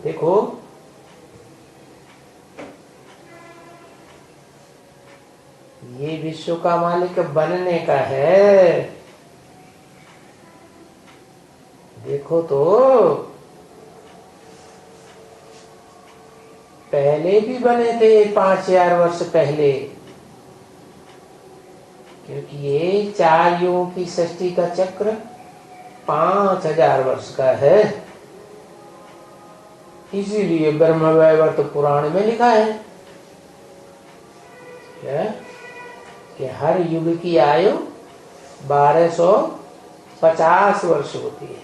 देखो, ये विश्व का मालिक बनने का है। देखो तो, पहले भी बने थे 5000 वर्ष पहले, क्योंकि ये 4 युगों की सृष्टि का चक्र 5000 वर्ष का है। इसीलिए ब्रह्मवैवर्त पुराण में लिखा है क्या, कि हर युग की आयु 1250 वर्ष होती है।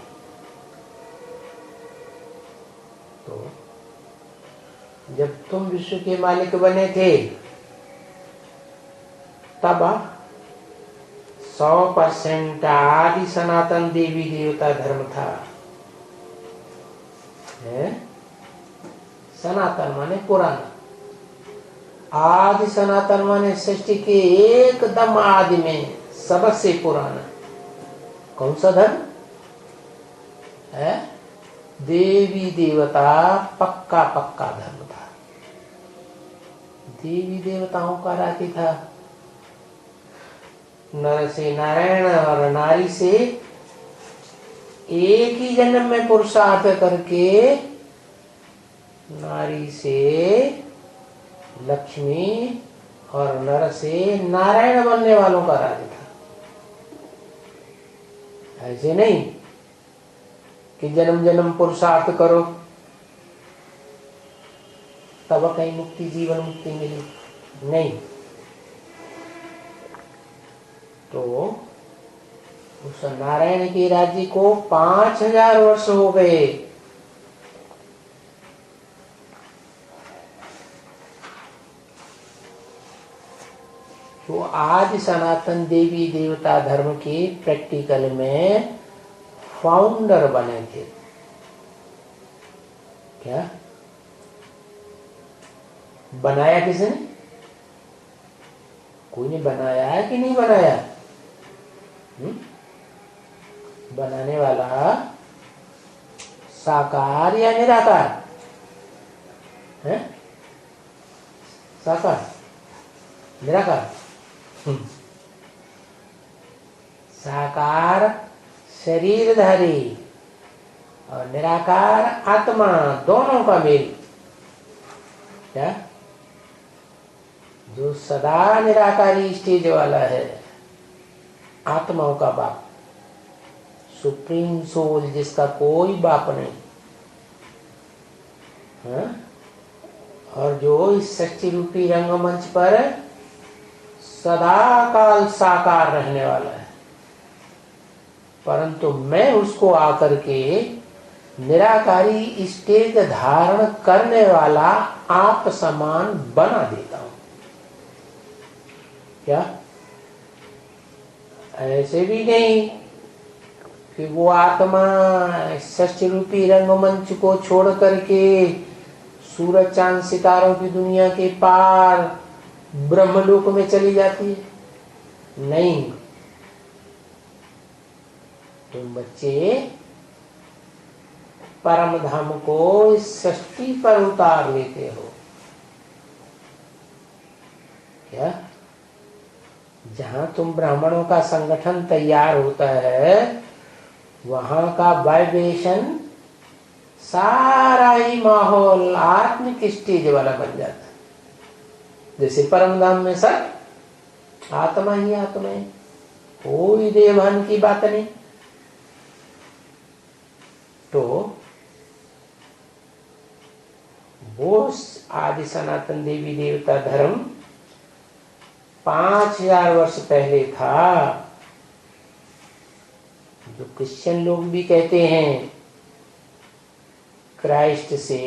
तो जब तुम विश्व के मालिक बने थे, तब 100% आदि सनातन देवी देवता धर्म था। है? सनातन माने पुराना, आदि सनातन माने सृष्टि के एकदम आदि में सबसे पुराना। कौन सा धर्म है? देवी देवता पक्का धर्म था। देवी देवताओं का राज्य था। नर से नारायण और नारी से एक ही जन्म में पुरुषार्थ करके नारी से लक्ष्मी और नर से नारायण बनने वालों का राज्य था। ऐसे नहीं कि जन्म जन्म पुरुषार्थ करो तब कहीं मुक्ति, जीवन मुक्ति मिली, नहीं। तो उस नारायण के राज्य को 5000 वर्ष हो गए। तो आज सनातन देवी देवता धर्म के प्रैक्टिकल में फाउंडर बने थे। क्या बनाया किसने? कोई ने बनाया है कि नहीं बनाया? बनाने वाला साकार या निराकार है? साकार, निराकार? साकार शरीरधारी और निराकार आत्मा, दोनों का मेल। क्या? जो सदा निराकारी स्टेज वाला है, आत्माओं का बाप, सुप्रीम सोल, जिसका कोई बाप नहीं है? और जो इस सच्ची रूपी रंगमंच पर सदा काल साकार रहने वाला है, परंतु मैं उसको आकर के निराकारी स्टेज धारण करने वाला आप समान बना देता हूं। क्या? ऐसे भी नहीं कि वो आत्मा सच्ची रूपी रंगमंच को छोड़ करके सूरज चांद सितारों की दुनिया के पार ब्रह्मलोक में चली जाती है। नहीं, तुम बच्चे परम धाम को इस सृष्टि पर उतार लेते हो। क्या? जहां तुम ब्राह्मणों का संगठन तैयार होता है, वहां का वाइब्रेशन, सारा ही माहौल आत्मिक स्टेज वाला बन जाता है। जैसे परम धाम में सब आत्मा ही आत्मा है, कोई देवभान की बात नहीं। तो वो आदि सनातन देवी देवता धर्म 5000 वर्ष पहले था। जो क्रिश्चियन लोग भी कहते हैं क्राइस्ट से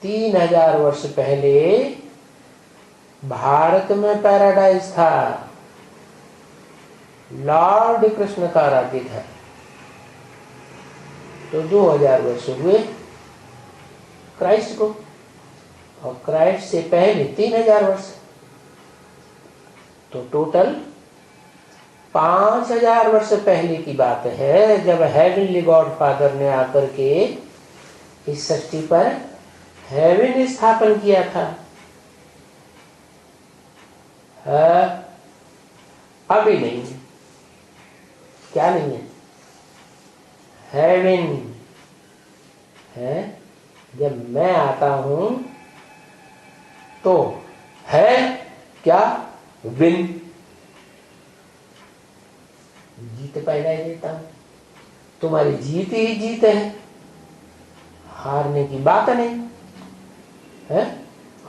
3000 वर्ष पहले भारत में पैराडाइज था, लॉर्ड कृष्ण का राज्य था। तो 2000 वर्ष हुए क्राइस्ट को, और क्राइस्ट से पहले 3000 वर्ष, तो टोटल 5000 वर्ष पहले की बात है, जब हेवनली गॉड फादर ने आकर के इस सृष्टि पर हेवन स्थापन किया था। अभी नहीं है। क्या नहीं है? हेवन है। जब मैं आता हूं तो है क्या? विन। जीत पहला ही देता हूं। तुम्हारी जीत ही जीत है, हारने की बात नहीं है।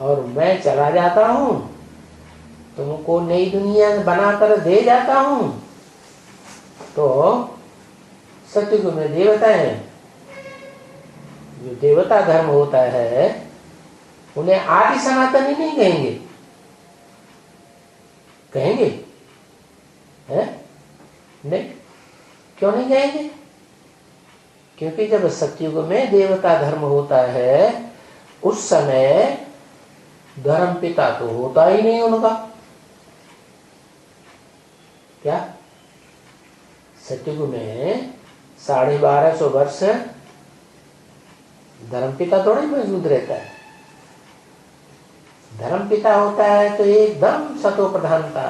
और मैं चला जाता हूं, तुमको नई दुनिया बनाकर दे जाता हूं। तो सतयुग में देवता है, जो देवता धर्म होता है उन्हें आदि सनातन ही नहीं कहेंगे। कहेंगे? है? नहीं। क्यों नहीं कहेंगे? क्योंकि जब सतयुग में देवता धर्म होता है उस समय धर्म पिता तो होता ही नहीं उनका। क्या? सतयुग में 1250 वर्ष धर्म पिता थोड़ा ही मौजूद रहता है। धर्म पिता होता है तो एकदम सतो प्रधानता।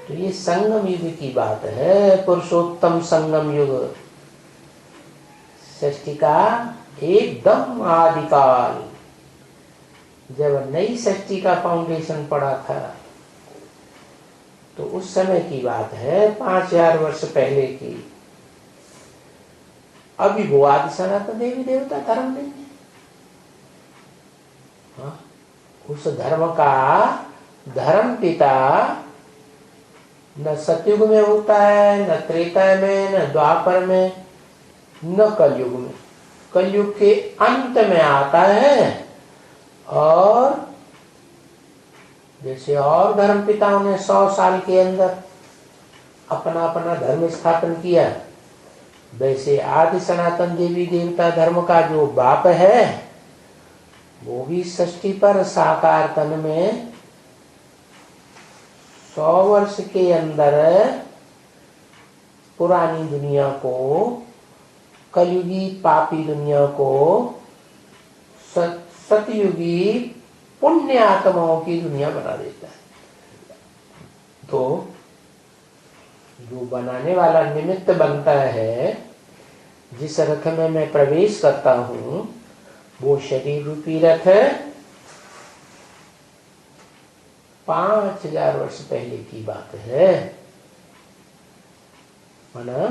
तो ये संगम युग की बात है, पुरुषोत्तम संगम युग, सृष्टि का एकदम आदिकाल, जब नई सृष्टि का फाउंडेशन पड़ा था तो उस समय की बात है, 5000 वर्ष पहले की। अभी वो आदि सनातन देवी देवता धर्म नहीं है। हाँ? उस धर्म का धर्म पिता न सतयुग में होता है, न त्रेता में, न द्वापर में, न कलयुग में। कलयुग के अंत में आता है। और जैसे और धर्म पिताओं ने 100 साल के अंदर अपना अपना धर्म स्थापन किया, वैसे आदि सनातन देवी देवता धर्म का जो बाप है वो भी सृष्टि पर साकार तन में 100 वर्ष के अंदर पुरानी दुनिया को, कलयुगी पापी दुनिया को सतयुगी पुण्य आत्माओं की दुनिया बना देता है। तो जो बनाने वाला निमित्त बनता है, जिस रथ में मैं प्रवेश करता हूं, वो शरीर रूपी रथ 5000 वर्ष पहले की बात है। माना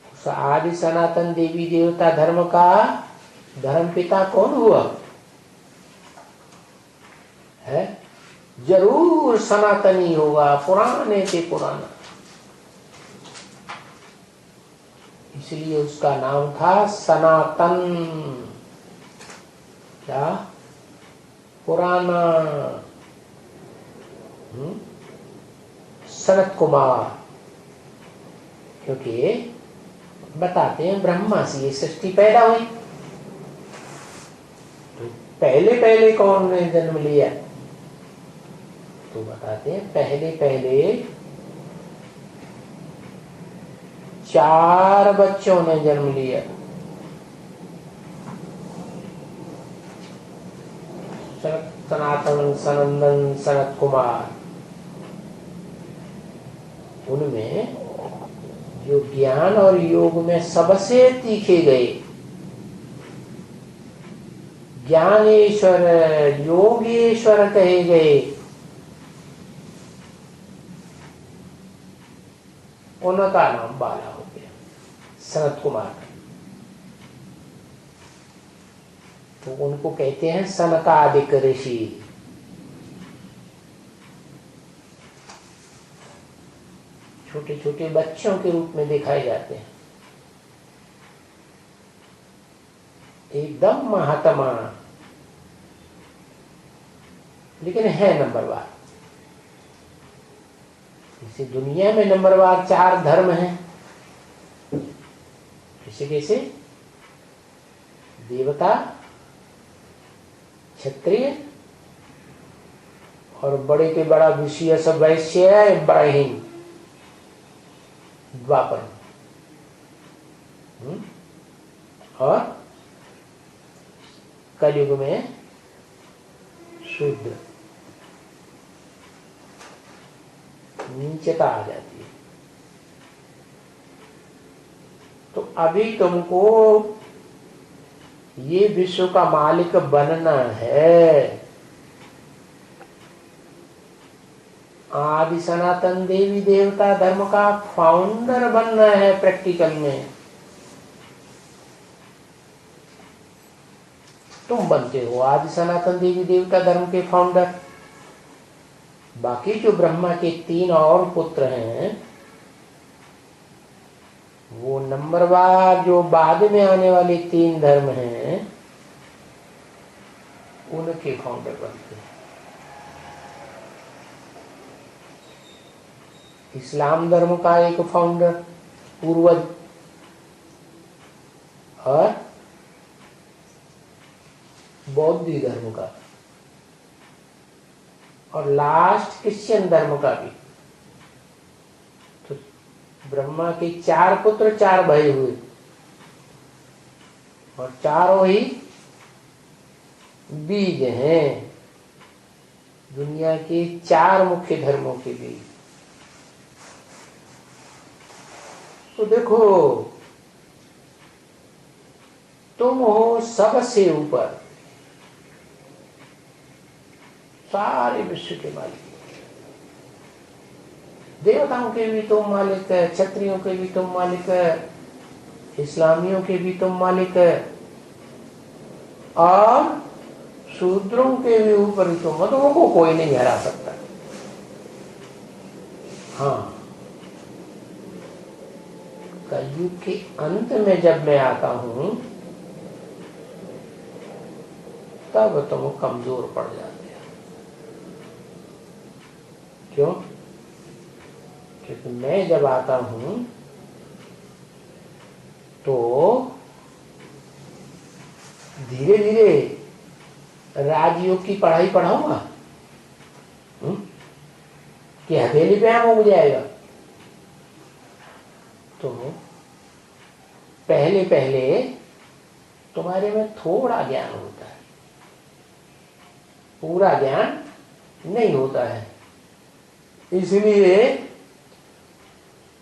उस आदि सनातन देवी देवता धर्म का धर्म पिता कौन हुआ है? जरूर सनातनी होगा, पुराने से पुराना। इसलिए उसका नाम था सनातन। क्या? पुराना। सनत कुमार। क्योंकि बताते हैं ब्रह्मा से ये सृष्टि पैदा हुई, तो पहले पहले कौन ने जन्म लिया? तो बताते हैं पहले पहले 4 बच्चों ने जन्म लिया। सनातन, सनंदन, सनत कुमार। उनमें जो ज्ञान और योग में सबसे तीखे गए, ज्ञानेश्वर, योगेश्वर कहे गए, उनका नाम बाला हो गया, सनत कुमार। तो उनको कहते हैं सनकादिक ऋषि। छोटे छोटे बच्चों के रूप में दिखाए जाते हैं, एकदम महात्मा, लेकिन है नंबरवार। इसी दुनिया में नंबरवार 4 धर्म हैं। कैसे कैसे? देवता, क्षत्रिय और बड़े के बड़ा विषय सब वैश्य है, बड़ा ही द्वापर। और कलयुग में शूद्र, नीचता आ जाती है। तो अभी तुमको ये विश्व का मालिक बनना है। आदि सनातन देवी देवता धर्म का फाउंडर बनना है प्रैक्टिकल में। तुम बनते हो आदि सनातन देवी देवता धर्म के फाउंडर। बाकी जो ब्रह्मा के 3 और पुत्र हैं, वो नंबरवार जो बाद में आने वाले 3 धर्म हैं, उनके फाउंडर बनते हैं। इस्लाम धर्म का एक फाउंडर पूर्वज, और बौद्ध धर्म का, और लास्ट क्रिश्चियन धर्म का भी। तो ब्रह्मा के 4 पुत्र 4 भाई हुए, और चारों ही बीज हैं दुनिया के 4 मुख्य धर्मों के बीज। तो देखो, तुम हो सबसे ऊपर, सारे विश्व के मालिक। देवताओं के भी तुम मालिक है, क्षत्रियों के भी तुम मालिक है, इस्लामियों के भी तुम मालिक है, और शूद्रों के भी ऊपर ही तुम। मतलब को कोई नहीं हरा सकता। हाँ, कलयुग के अंत में जब मैं आता हूं, तब तुम कमजोर पड़ जाते हो। क्यों? क्योंकि मैं जब आता हूं तो धीरे धीरे राजयोग की पढ़ाई पढ़ाऊंगा कि हथेली पे आम उग जाएगा। तो पहले पहले तुम्हारे में थोड़ा ज्ञान होता है, पूरा ज्ञान नहीं होता है। इसलिए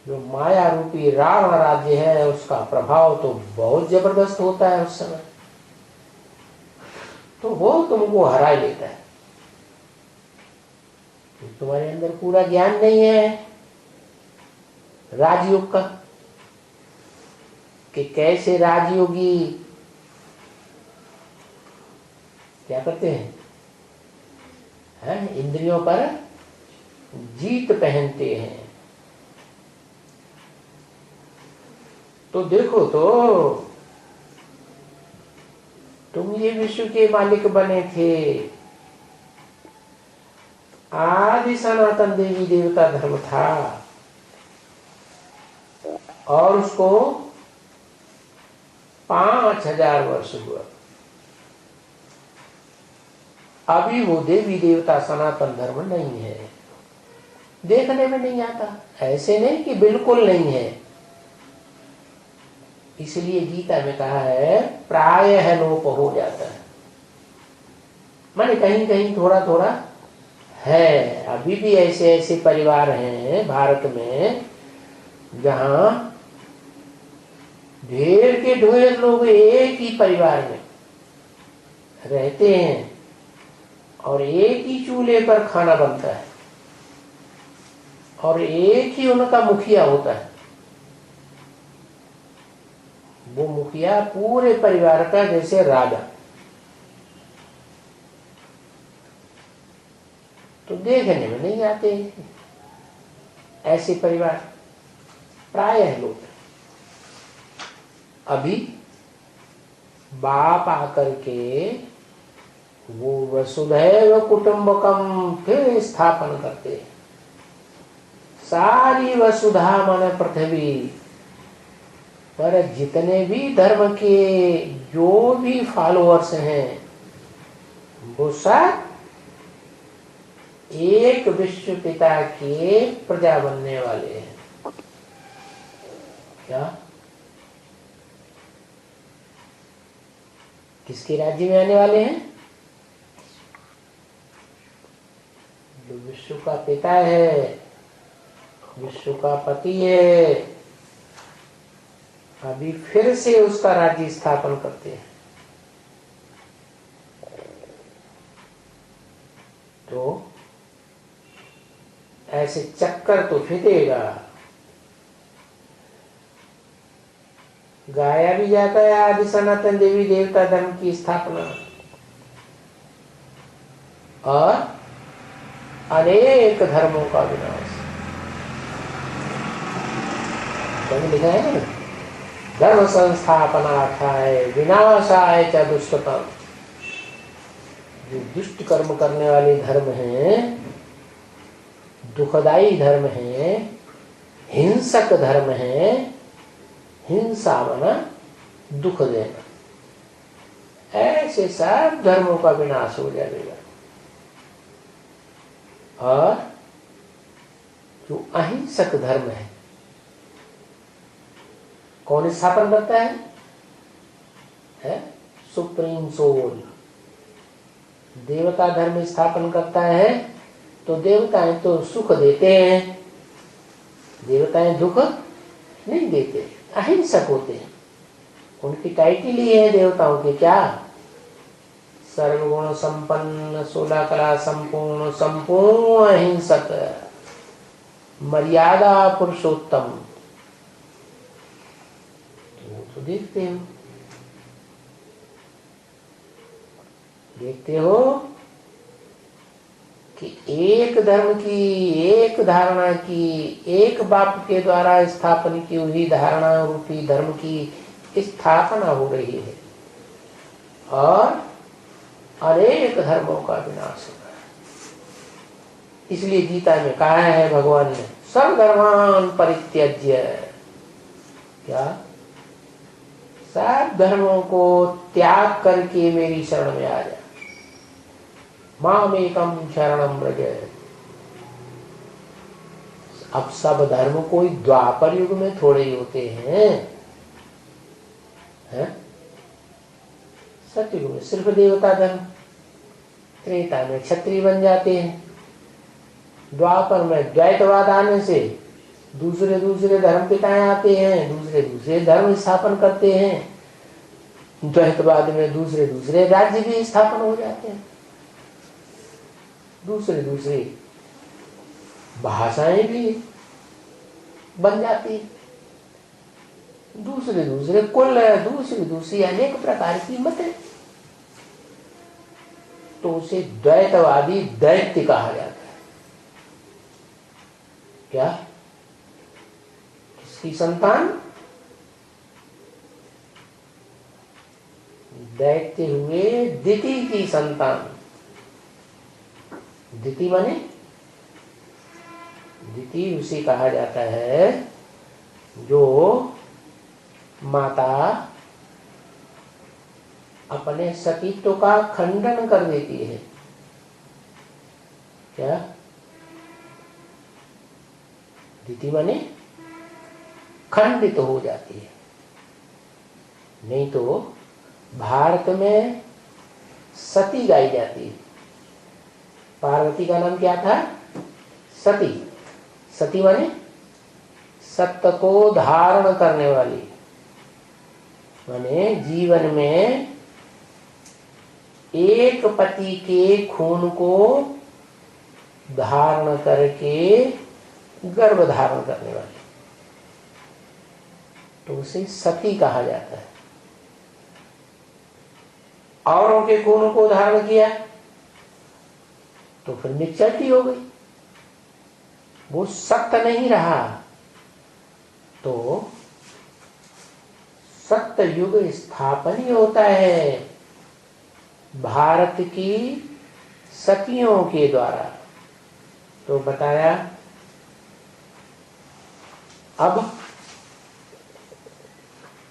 जो माया रूपी रावण राज्य है, उसका प्रभाव तो बहुत जबरदस्त होता है उस समय। तो वो तुमको हरा लेता है। तुम्हारे अंदर पूरा ज्ञान नहीं है राजयोग का, कि कैसे राजयोगी क्या करते हैं, इंद्रियों पर जीत पहनते हैं। तो देखो, तो तुम ये विश्व के मालिक बने थे। आदि सनातन देवी देवता धर्म था, और उसको 5000 वर्ष हुआ। अभी वो देवी देवता सनातन धर्म नहीं है, देखने में नहीं आता। ऐसे नहीं कि बिल्कुल नहीं है। इसलिए गीता में कहा है प्रायः लोप हो जाता है, माने कहीं कहीं थोड़ा थोड़ा है। अभी भी ऐसे ऐसे परिवार हैं भारत में जहां ढेर के ढेर लोग एक ही परिवार में रहते हैं, और एक ही चूल्हे पर खाना बनता है, और एक ही उनका मुखिया होता है। वो मुखिया पूरे परिवार का जैसे राजा। तो देखने में नहीं आते ऐसे परिवार, प्रायः लोग। अभी बाप आकर के वो वसुधैव कुटुंबकम फिर स्थापन करते। सारी वसुधा माने पृथ्वी पर जितने भी धर्म के जो भी फॉलोअर्स हैं, वो सब एक विश्व पिता के प्रजा बनने वाले हैं। क्या किसके राज्य में आने वाले हैं? जो विश्व का पिता है, विश्व का पति है, अभी फिर से उसका राज्य स्थापन करते हैं। तो ऐसे चक्कर तो फिरेगा, गाया भी जाता है आदि सनातन देवी देवता धर्म की स्थापना, और अनेक धर्मों का विनाश। कहीं लिखा है ना, धर्म संस्थापनार्थाय विनाशाय च दुष्टतम। जो दुष्ट कर्म करने वाले धर्म हैं, दुखदाई धर्म है, हिंसक धर्म है, हिंसा माना दुख देना, ऐसे सब धर्मों का विनाश हो जाएगा। और जो अहिंसक धर्म है, कौन स्थापन करता है? सुप्रीम सोल देवता धर्म स्थापन करता है। तो देवताएं तो सुख देते हैं, देवताएं दुख नहीं देते, अहिंसक होते हैं। उनकी टाइटल ही है देवताओं की क्या? सर्वगुण संपन्न, 16 कला संपूर्ण, संपूर्ण अहिंसक, मर्यादा पुरुषोत्तम। तो देखते हो कि एक धर्म की, एक धारणा की, एक बाप के द्वारा स्थापन की हुई धारणा रूपी धर्म की स्थापना हो रही है, और अनेक धर्मों का विनाश हो रहा है। इसलिए गीता में कहा है भगवान ने, सर्वधर्मान् परित्यज्य, क्या? सब धर्मों को त्याग करके मेरी शरण में आ जा। मामेकं शरणं व्रज। अब सब धर्म कोई द्वापर युग में थोड़े ही होते हैं, सतयुग में सिर्फ देवता धर्म, त्रेता में क्षत्रिय बन जाते हैं, द्वापर में द्वैतवाद आने से दूसरे दूसरे धर्म पिताएं आते हैं, दूसरे दूसरे धर्म स्थापन करते हैं। द्वैतवाद में दूसरे दूसरे राज्य भी स्थापन हो जाते हैं, दूसरे दूसरे भाषाएं भी बन जाती है, दूसरे दूसरे कुल, दूसरी दूसरी अनेक प्रकार की मत है। तो उसे द्वैतवादी दैत्य कहा जाता है। क्या? किसकी संतान? दैत्य हुए दिति की संतान। दिति माने, दिति उसे कहा जाता है जो माता अपने सतीत्व का खंडन कर देती है। क्या? दिति माने खंडित हो जाती है। नहीं तो भारत में सती गाई जाती है। पार्वती का नाम क्या था? सती। सती माने सत्य को धारण करने वाली, माने जीवन में एक पति के खून को धारण करके गर्भ धारण करने वाली, तो उसे सती कहा जाता है। औरों के खून को धारण किया तो फिर निश्चलती हो गई, वो सत्य नहीं रहा। तो सत्य युग स्थापन ही होता है भारत की सतियों के द्वारा। तो बताया अब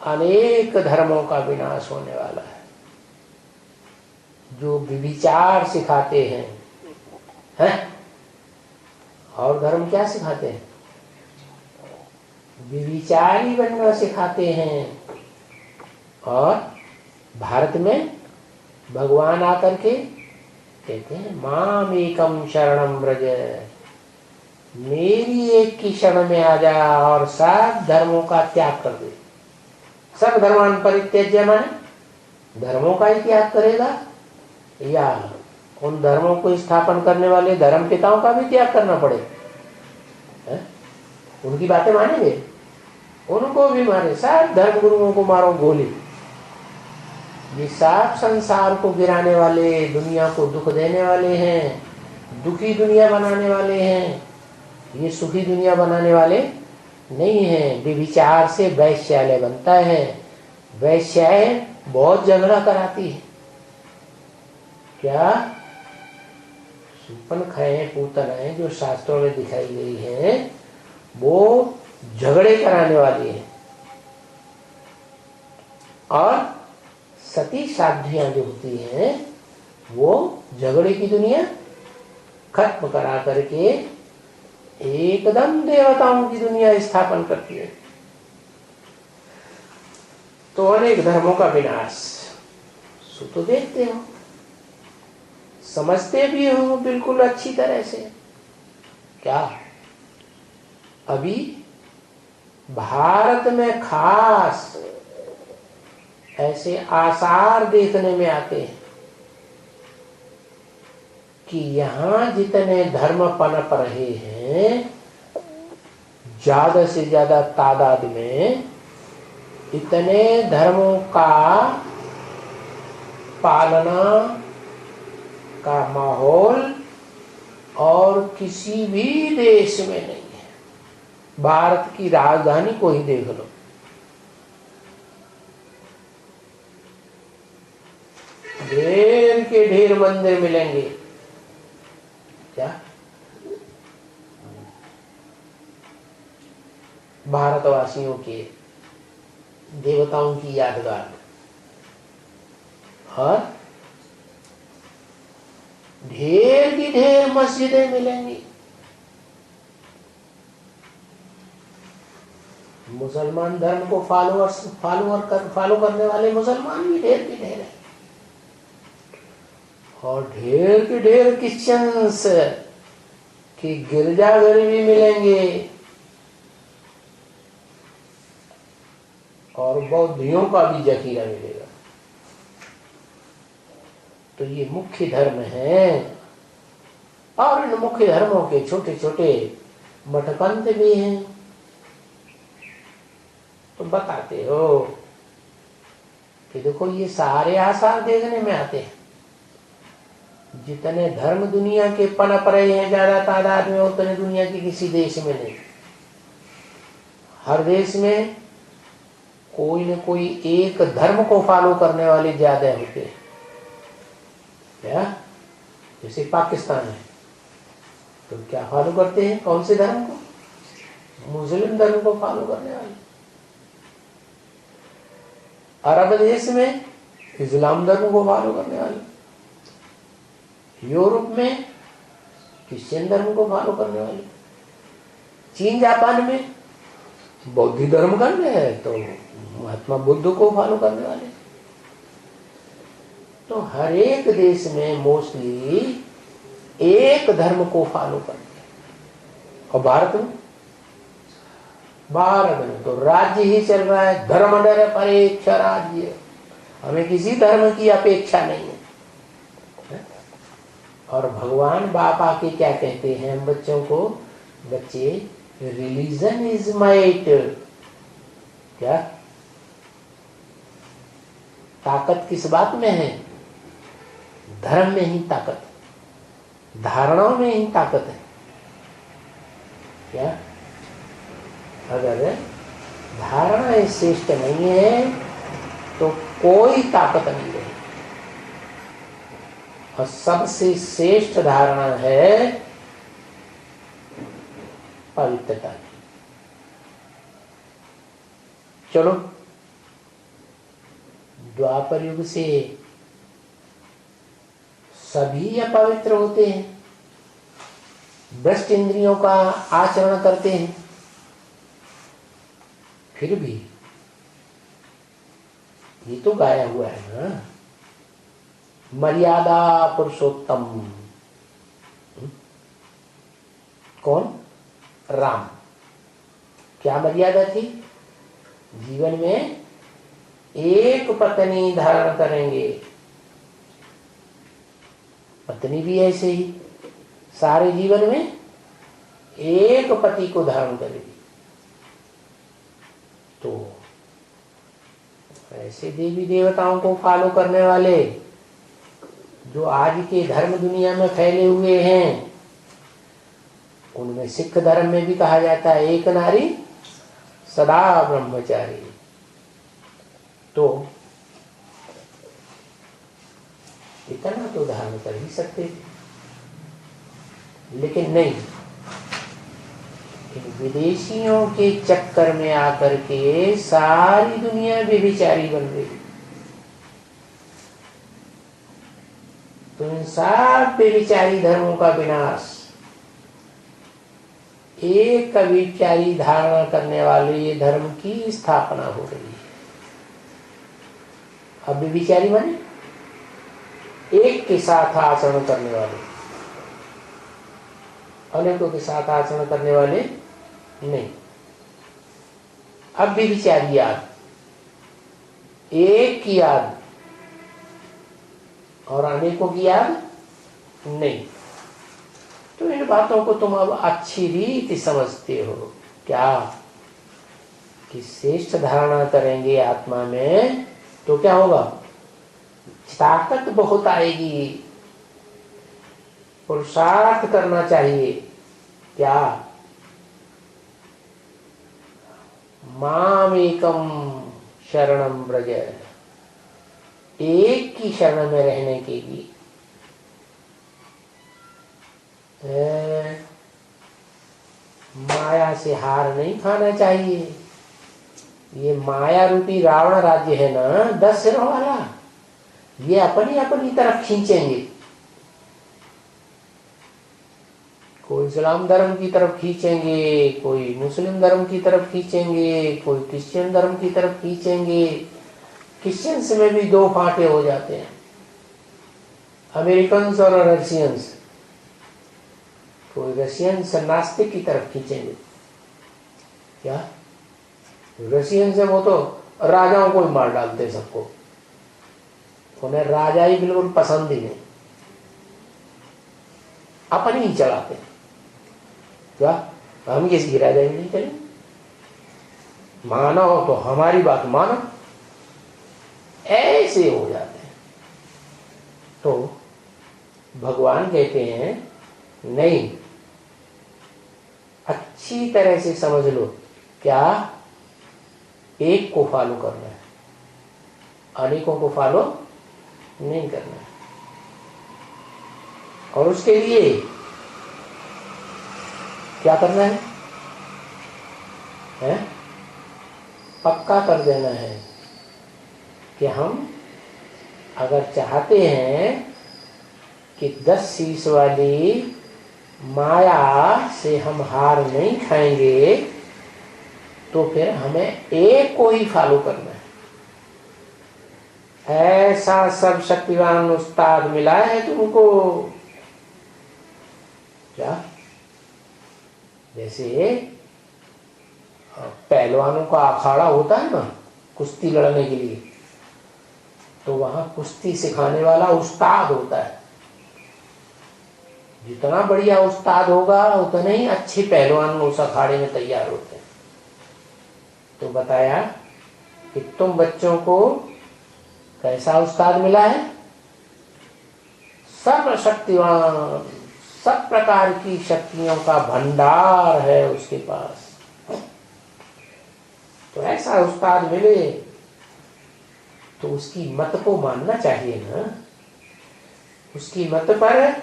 अनेक धर्मों का विनाश होने वाला है। जो व्यभिचार सिखाते हैं, और धर्म क्या सिखाते हैं? व्यभिचारी बनना सिखाते हैं। और भारत में भगवान आकर के कहते हैं माम एकम शरणम व्रज, मेरी एक की शरण में आ जा और सब धर्मों का त्याग कर दे। सब धर्मान परित्यज्य माने धर्मों का ही त्याग करेगा या उन धर्मों को स्थापन करने वाले धर्म पिताओं का भी त्याग करना पड़े? उनकी बातें मानेंगे? उनको भी मारे, सब धर्म गुरुओं को मारो गोली। ये सब संसार को गिराने वाले, दुनिया को दुख देने वाले हैं, दुखी दुनिया बनाने वाले हैं, ये सुखी दुनिया बनाने वाले नहीं है। विचार से वैश्यालय बनता है, वैश्याय बहुत झगड़ा कराती है। क्या सुपन खाए पूतनाएं जो शास्त्रों में दिखाई गई है वो झगड़े कराने वाली है, और सती साध्वियां जो होती हैं वो झगड़े की दुनिया खत्म करा करके एकदम देवताओं की दुनिया स्थापन करती है। तो अनेक धर्मों का विनाश सो तो देखते हो, समझते भी हो बिल्कुल अच्छी तरह से। क्या अभी भारत में खास ऐसे आसार देखने में आते हैं कि यहां जितने धर्म पनप रहे हैं, ज्यादा से ज्यादा तादाद में इतने धर्मों का पालना का माहौल और किसी भी देश में नहीं है। भारत की राजधानी को ही देख लो, ढेर के ढेर मंदिर मिलेंगे। क्या भारतवासियों के देवताओं की यादगार, और ढेर की ढेर मस्जिदें मिलेंगी। मुसलमान धर्म को फॉलो करने वाले मुसलमान भी ढेर की ढेर है, और ढेर के ढेर क्रिश्चियंस की गिरजाघर भी मिलेंगे, और बौद्धियों का भी जखीरा मिलेगा। तो ये मुख्य धर्म है, और इन मुख्य धर्मों के छोटे छोटे मठपंथ भी हैं। तो बताते हो कि देखो ये सारे आसार देखने में आते हैं। जितने धर्म दुनिया के पनप रहे हैं ज्यादा तादाद में, उतने दुनिया के किसी देश में नहीं। हर देश में कोई न कोई एक धर्म को फॉलो करने वाले ज्यादा होते हैं। क्या जैसे पाकिस्तान है तो क्या फॉलो करते हैं? कौन से धर्म को? मुस्लिम धर्म को फॉलो करने वाले। अरब देश में इस्लाम धर्म को फॉलो करने वाले, यूरोप में क्रिश्चियन धर्म को फॉलो करने वाले, चीन जापान में बौद्ध धर्म करने हैं तो महात्मा बुद्ध को फॉलो करने वाले। तो हर एक देश में मोस्टली एक धर्म को फॉलो करते हैं। और भारत में तो राज्य ही चल रहा है, धर्म डर परेक्ष राज्य। हमें किसी धर्म की अपेक्षा नहीं है। और भगवान बाप आके क्या कहते हैं हम बच्चों को? बच्चे, रिलीजन इज माइट। क्या ताकत किस बात में है? धर्म में ही ताकत, धारणाओं में ही ताकत है। क्या अगर धारणाएं श्रेष्ठ नहीं है तो कोई ताकत नहीं रही। और सबसे श्रेष्ठ धारणा है पवित्रता की। चलो, द्वापर युग से सभी अपवित्र होते हैं, भ्रष्ट इंद्रियों का आचरण करते हैं, फिर भी ये तो गाया हुआ है ना मर्यादा पुरुषोत्तम। कौन? राम। क्या मर्यादा थी? जीवन में एक पत्नी धारण करेंगे, पत्नी भी ऐसे ही सारे जीवन में एक पति को धारण करेगी। तो ऐसे देवी देवताओं को फॉलो करने वाले जो आज के धर्म दुनिया में फैले हुए हैं, उनमें सिख धर्म में भी कहा जाता है एक नारी सदा ब्रह्मचारी। तो इतना तो धारण कर ही सकते थे, लेकिन नहीं, इन विदेशियों के चक्कर में आकर के सारी दुनिया व्यभिचारी बन गई। तो इन सब व्यभिचारी धर्मों का विनाश एक व्यभिचारी धारणा करने वाले ये धर्म की स्थापना हो रही है। अब व्यभिचारी माने एक के साथ आचरण करने वाले, अनेकों के साथ आचरण करने वाले नहीं। अब व्यभिचारी याद, एक की याद और अनेकों की याद नहीं। तो इन बातों को तुम अब अच्छी रीति समझते हो क्या? कि श्रेष्ठ धारणा करेंगे आत्मा में तो क्या होगा? ताकत बहुत आएगी। पुरुषार्थ करना चाहिए। क्या? माम एकम शरणम ब्रज, एक की शरण में रहने के लिए। माया से हार नहीं खाना चाहिए। ये माया रूपी रावण राज्य है ना 10 सिरों वाला, ये अपनी अपनी तरफ खींचेंगे। कोई इस्लाम धर्म की तरफ खींचेंगे, कोई मुस्लिम धर्म की तरफ खींचेंगे, कोई क्रिश्चियन धर्म की तरफ खींचेंगे। क्रिश्चियंस में भी 2 फाटे हो जाते हैं, अमेरिकन्स और रशियंस। कोई रशियंस नास्तिक की तरफ खींचेंगे। क्या? रशियन से वो तो राजाओं को ही मार डालते सबको, उन्हें राजा ही बिल्कुल पसंद ही नहीं, अपनी ही चलाते हैं। क्या? हम किसी की राजा ही नहीं चले, मानो तो हमारी बात मानो, ऐसे हो जाते हैं। तो भगवान कहते हैं नहीं, अच्छी तरह से समझ लो। क्या? एक को फॉलो करना है, अनेकों को फॉलो नहीं करना है। और उसके लिए क्या करना है? पक्का कर देना है कि हम अगर चाहते हैं कि 10 शीश वाली माया से हम हार नहीं खाएंगे, तो फिर हमें एक को ही फॉलो करना है। ऐसा सब शक्तिवान उस्ताद मिला है तुमको। क्या? जैसे पहलवानों का अखाड़ा होता है ना कुश्ती लड़ने के लिए, तो वहां कुश्ती सिखाने वाला उस्ताद होता है। जितना बढ़िया उस्ताद होगा उतने ही अच्छे पहलवान उस अखाड़े में तैयार होते हैं। तो बताया कि तुम बच्चों को कैसा उस्ताद मिला है? सर्वशक्तिवान, सब प्रकार की शक्तियों का भंडार है उसके पास। तो ऐसा उस्ताद मिले तो उसकी मत को मानना चाहिए ना, उसकी मत पर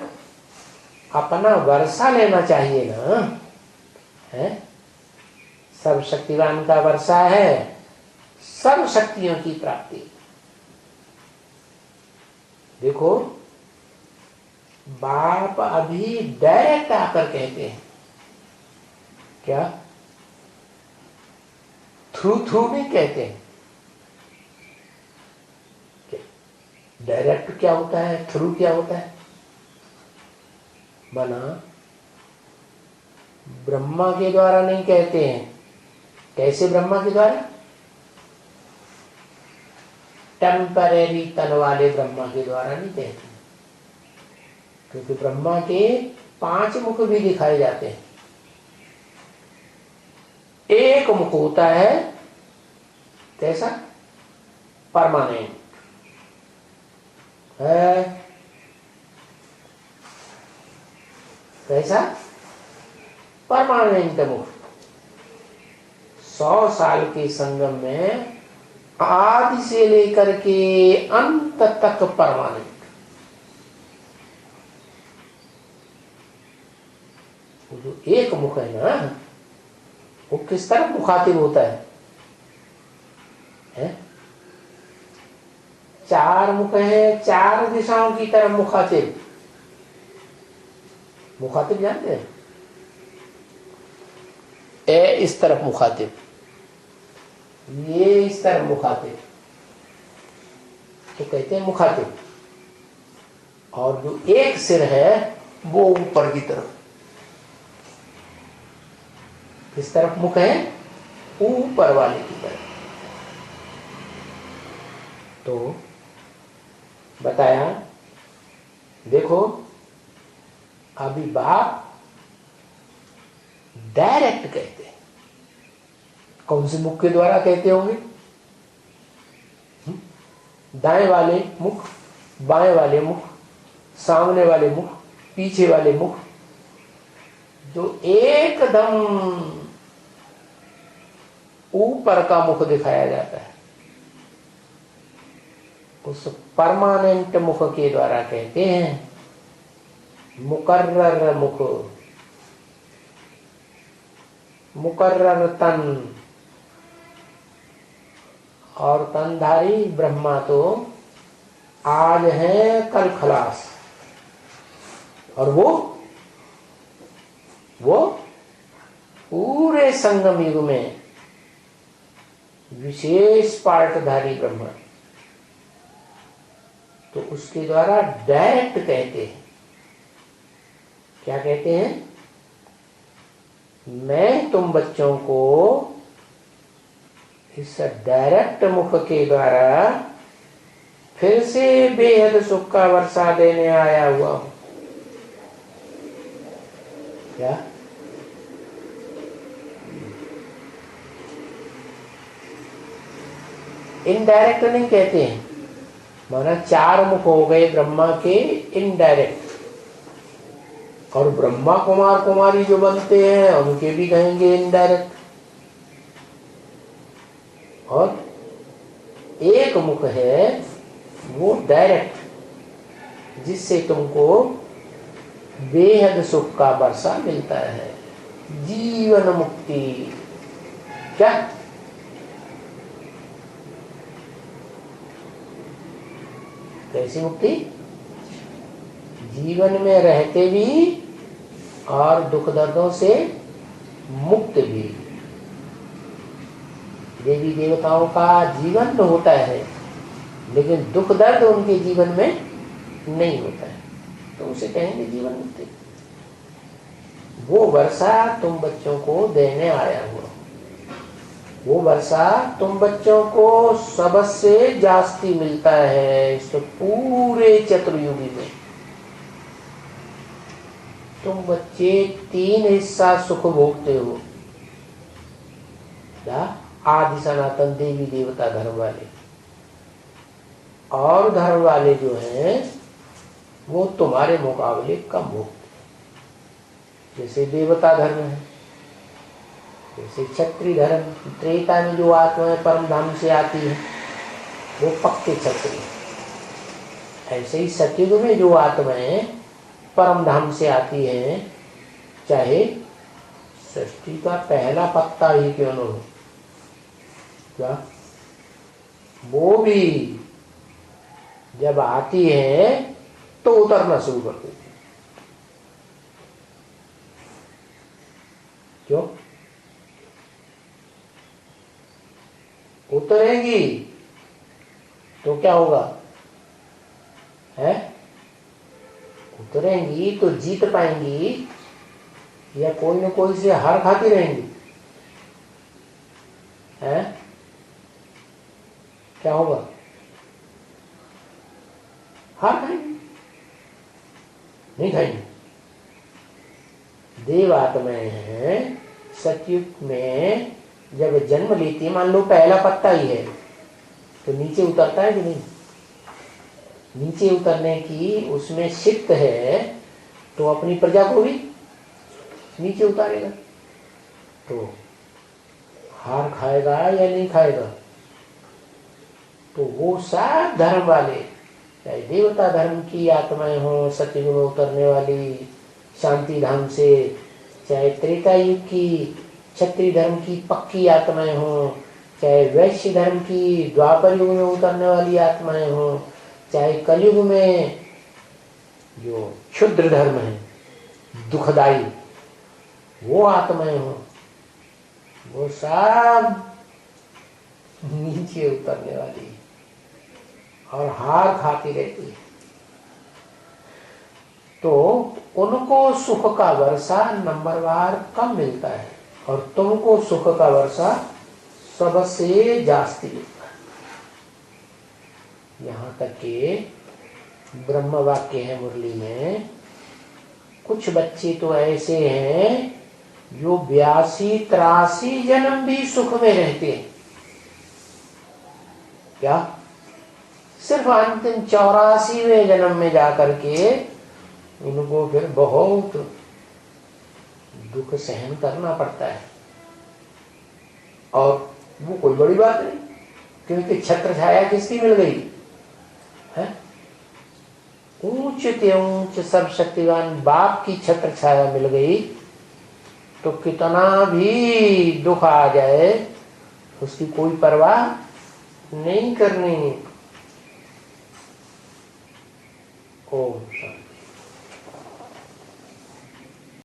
अपना वर्षा लेना चाहिए ना। है सर्वशक्तिवान का वर्षा है सर्व शक्तियों की प्राप्ति। देखो बाप अभी डायरेक्ट आकर कहते हैं, क्या? थ्रू नहीं कहते हैं, डायरेक्ट क्या होता है, थ्रू क्या होता है? बना ब्रह्मा के द्वारा नहीं कहते हैं। कैसे ब्रह्मा के द्वारा? टेम्परेरी तन वाले ब्रह्मा के द्वारा नहीं कहते, क्योंकि ब्रह्मा के 5 मुख भी दिखाए जाते हैं। एक मुख होता है कैसा? परमानेंट है। कैसा? परमानेंट मुख। 100 साल के संगम में आदि से लेकर के अंत तक परमानेंट। जो एक मुख है ना, वो किस तरफ मुखातिब होता है? 4 मुख है, 4 दिशाओं की तरफ मुखातिब। मुखातिब जानते हैं? ए इस तरफ मुखातिब, ये इस तरफ मुखातिब, तो कहते हैं मुखातिब। और जो एक सिर है वो ऊपर की तरफ। किस तरफ मुख है? ऊपर वाले की तरफ। तो बताया, देखो अभी बाप डायरेक्ट कहते हैं। कौन से मुख के द्वारा कहते होंगे? दाएं वाले मुख, बाएं वाले मुख, सामने वाले मुख, पीछे वाले मुख, जो एकदम ऊपर का मुख दिखाया जाता है, उस परमानेंट मुख के द्वारा कहते हैं मुकर्रर मुख, मुकर्रर तन। और तनधारी ब्रह्मा तो आज है कल खलास, और वो पूरे संगम युग में विशेष पार्टधारी ब्रह्मा। तो उसके द्वारा डायरेक्ट कहते हैं। क्या कहते हैं? मैं तुम बच्चों को इस डायरेक्ट मुख के द्वारा फिर से बेहद सुख का वर्षा देने आया हुआ हूं। क्या? इनडायरेक्ट नहीं कहते हैं, माना 4 मुख हो गए ब्रह्मा के इनडायरेक्ट, और ब्रह्मा कुमार कुमारी जो बनते हैं उनके भी कहेंगे इनडायरेक्ट। और एक मुख है वो डायरेक्ट, जिससे तुमको बेहद सुख का वर्षा मिलता है, जीवन मुक्ति। क्या? कैसी मुक्ति? जीवन में रहते भी और दुख दर्दों से मुक्त भी। देवी देवताओं का जीवन तो होता है, लेकिन दुख दर्द उनके जीवन में नहीं होता है, तो उसे कहेंगे जीवन मुक्ति। वो वर्षा तुम बच्चों को देने आया हुआ, वो वर्षा तुम बच्चों को सबसे जास्ती मिलता है इस पूरे चतुर्युगी में। तुम बच्चे 3 हिस्सा सुख भोगते हो। क्या? आदि सनातन देवी देवता धर्म वाले, और धर्म वाले जो हैं वो तुम्हारे मुकाबले कम भोगते। जैसे देवता धर्म है, जैसे क्षत्रिय धर्म, त्रेता में जो आत्माएं परम धाम से आती है वो पक्के क्षत्रिय। ऐसे ही सतयुग में जो आत्माएं परम धाम से आती हैं, चाहे सृष्टि का पहला पत्ता ही क्यों न हो, क्या वो भी जब आती है तो उतरना शुरू कर देती। क्यों उतरेंगी? तो क्या होगा? है? उतरेंगी तो जीत पाएंगी या कोई न कोई से हार खाती रहेंगी? है? क्या होगा? हार खाएंगे, नहीं खाएंगे। देव आत्माएं हैं, सतयुग में जब जन्म लेती, मान लो पहला पत्ता ही है तो नीचे उतरता है कि नहीं? नीचे उतरने की उसमें शिक्त है तो अपनी प्रजा को भी नीचे उतारेगा। तो हार खाएगा या नहीं खाएगा? तो वो सब धर्म वाले, चाहे देवता धर्म की आत्माएं हो, सतयुग में उतरने वाली शांति धाम से, चाहे त्रेता युग की क्षत्रिय धर्म की पक्की आत्माएं हो, चाहे वैश्य धर्म की द्वापर युग में उतरने वाली आत्माएं हो, चाहे कलयुग में जो क्षुद्र धर्म है दुखदाई वो आत्माएं हो, वो सब नीचे उतरने वाली और हार खाती रहती है। तो उनको सुख का वर्षा नंबरवार कम मिलता है और तुमको सुख का वर्षा सबसे जास्ती मिलता है। यहाँ तक कि ब्रह्म वाक्य है मुरली में, कुछ बच्चे तो ऐसे हैं जो 82-83 जन्म भी सुख में रहते हैं। क्या? सिर्फ अंतिम 84वें जन्म में जाकर के उनको फिर बहुत दुख सहन करना पड़ता है। और वो कोई बड़ी बात नहीं, क्योंकि छत्र छाया किसकी मिल गई है? ऊंच से ऊंच सब शक्तिवान बाप की छत्र छाया मिल गई तो कितना भी दुख आ जाए उसकी कोई परवाह नहीं करनी। ओम शांति।